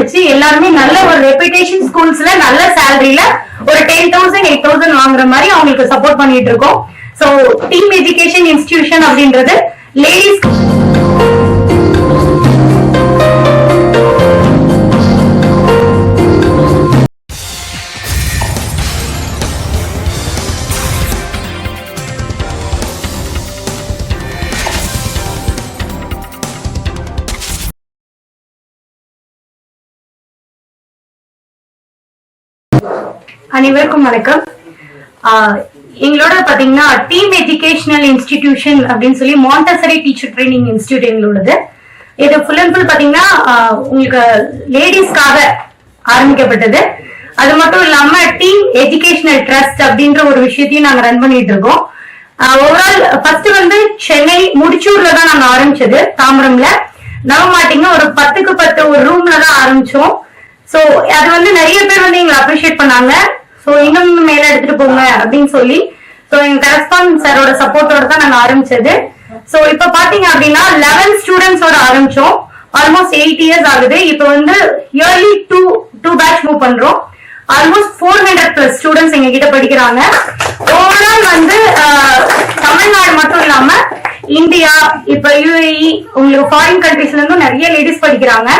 படிச்சு எல்லாருமே நல்ல ஒரு ரெப்யூட்டேஷன் ஸ்கூல்ஸ்ல நல்ல சேலரியில ஒரு 10,000 8,000 வாங்குற மாதிரி அவங்களுக்கு சப்போர்ட் பண்ணிட்டு இருக்கோம். சோ டீம் எஜுகேஷன் இன்ஸ்டிடியூஷன் அப்படின்றது லேடிஸ் அனைவருக்கும் வணக்கம். எங்களோட பாத்தீங்கன்னா டீம் எஜுகேஷனல் இன்ஸ்டிடியூஷன் அப்படின்னு சொல்லி மாண்டசரி டீச்சர் ட்ரைனிங் இன்ஸ்டிடியூட் எங்களோடது. இது ஃபுல் அண்ட் ஃபுல் பாத்தீங்கன்னா உங்களுக்கு லேடிஸ்க்காக ஆரம்பிக்கப்பட்டது. அது மட்டும் இல்லாம டீம் எஜுகேஷனல் ட்ரஸ்ட் அப்படின்ற ஒரு விஷயத்தையும் நாங்க ரன் பண்ணிட்டு இருக்கோம். ஓவரால் ஃபர்ஸ்ட் வந்து சென்னை முடிச்சூர்ல தான் நாங்க ஆரம்பிச்சது. தாம்பரம்ல நவமாட்டிங்க ஒரு 10க்கு 10 ஒரு ரூம்ல தான் ஆரம்பிச்சோம். சோ அது வந்து நிறைய பேர் வந்து எங்களை அப்ரிஷியேட் பண்ணாங்க. சோ இன்னும் மேல எடுத்துட்டு போங்க அப்படின்னு சொல்லி சோ எங்க கரஸ்பாண்ட் சாரோட சப்போர்ட்டோட தான் நாங்க ஆரம்பிச்சது. சோ இப்ப பாத்தீங்க அப்படின்னா 11 ஸ்டூடெண்ட்ஸோட ஆரம்பிச்சோம். ஆல்மோஸ்ட் 8 இயர்ஸ் ஆகுது. இப்ப வந்து இயர்லி டூ பேட்ச் மூவ் பண்றோம். ஆல்மோஸ்ட் 400+ ஸ்டூடெண்ட்ஸ் எங்க கிட்ட படிக்கிறாங்க. ஓவரால் வந்து தமிழ்நாடு மட்டும் இல்லாம இந்தியா, இப்ப UAE, உங்களுக்கு ஃபாரின் கண்ட்ரீஸ்ல இருந்தும் நிறைய லேடிஸ் படிக்கிறாங்க.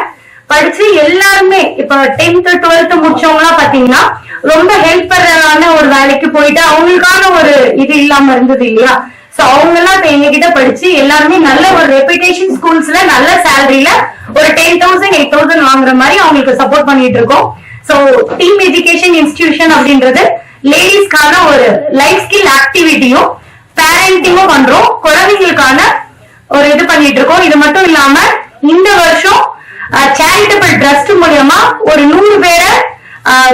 படிச்சு எல்லாருமே இப்ப 10th 12th முடிச்சவங்க எல்லாம் பாத்தீங்கன்னா ரொம்ப ஹெல்ப்பரான ஒரு வேலைக்கு போயிட்டு அவங்களுக்கான ஒரு இது இல்லாம இருந்தது இல்லையா. சோ அவங்க எல்லாம் இப்ப எங்க கிட்ட படிச்சு எல்லாருமே நல்ல ஒரு ரெப்யூட்டேஷன் ஸ்கூல்ஸ்ல நல்ல சேலரியில ஒரு 10,000 8,000 வாங்குற மாதிரி அவங்களுக்கு சப்போர்ட் பண்ணிட்டு இருக்கோம். சோ டீம் எஜுகேஷன் இன்ஸ்டிடியூஷன் அப்படின்றது லேடிஸ்க்கான ஒரு லைஃப் ஸ்கில் ஆக்டிவிட்டியும் பேரண்டிங்கும் பண்றோம். குழந்தைங்களுக்கான ஒரு இது பண்ணிட்டு இருக்கோம். இது மட்டும் இல்லாம இந்த வருஷம் சேரிட்டபிள் ட்ரஸ்ட் மூலமா ஒரு 100 பேரை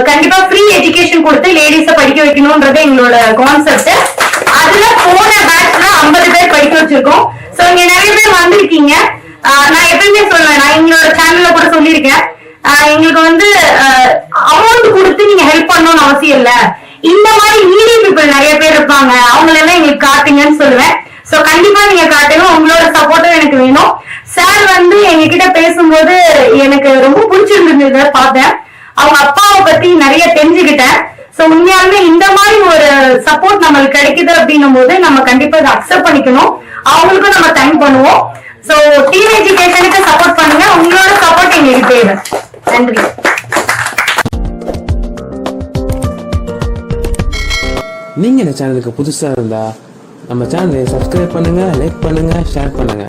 கண்டிப்பா ஃப்ரீ எஜுகேஷன் கொடுத்து லேடிஸ படிக்க வைக்கணும்ன்றது எங்களோட கான்செப்ட். அதுல போன பேட்ச்ல 50 பேர் படிக்க வச்சிருக்கோம். சோ இங்க நிறைய பேர் வந்திருக்கீங்க. நான் எப்பயுமே சொல்லுவேன், நான் எங்களோட சேனல்ல கூட சொல்லியிருக்கேன், எங்களுக்கு வந்து அமௌண்ட் கொடுத்து நீங்க ஹெல்ப் பண்ணணும்னு அவசியம் இல்ல. இந்த மாதிரி நீடி பீப்புள் நிறைய பேர் இருப்பாங்க, அவங்களெல்லாம் எங்களுக்கு காட்டுங்கன்னு சொல்லுவேன். சோ கண்டிப்பா நீங்க காட்டுங்க. உங்களோட சப்போர்ட்டும் எனக்கு வேணும். சார் வந்து எங்க கிட்ட பேசும்போது எனக்கு ரொம்ப பிடிச்சிருந்தது. பார்த்தேன், அவங்க அப்பாவை பத்தி நிறைய தெரிஞ்சுக்கிட்டேன். சோ உண்மையாலுமே இந்த மாதிரி ஒரு சப்போர்ட் நம்மளுக்கு கிடைக்குது அப்படின்னும் போது நம்ம கண்டிப்பா இதை அக்செப்ட் பண்ணிக்கணும். அவங்களுக்கும் நம்ம தேங்க் பண்ணுவோம். சோ டீம் எஜுகேஷனுக்கு சப்போர்ட் பண்ணுங்க. உங்களோட சப்போர்ட் எங்களுக்கு தேவை. நன்றி. நீங்க இந்த சேனலுக்கு புதுசா இருந்தா நம்ம சேனலை சப்ஸ்கிரைப் பண்ணுங்க, லைக் பண்ணுங்க, ஷேர் பண்ணுங்க.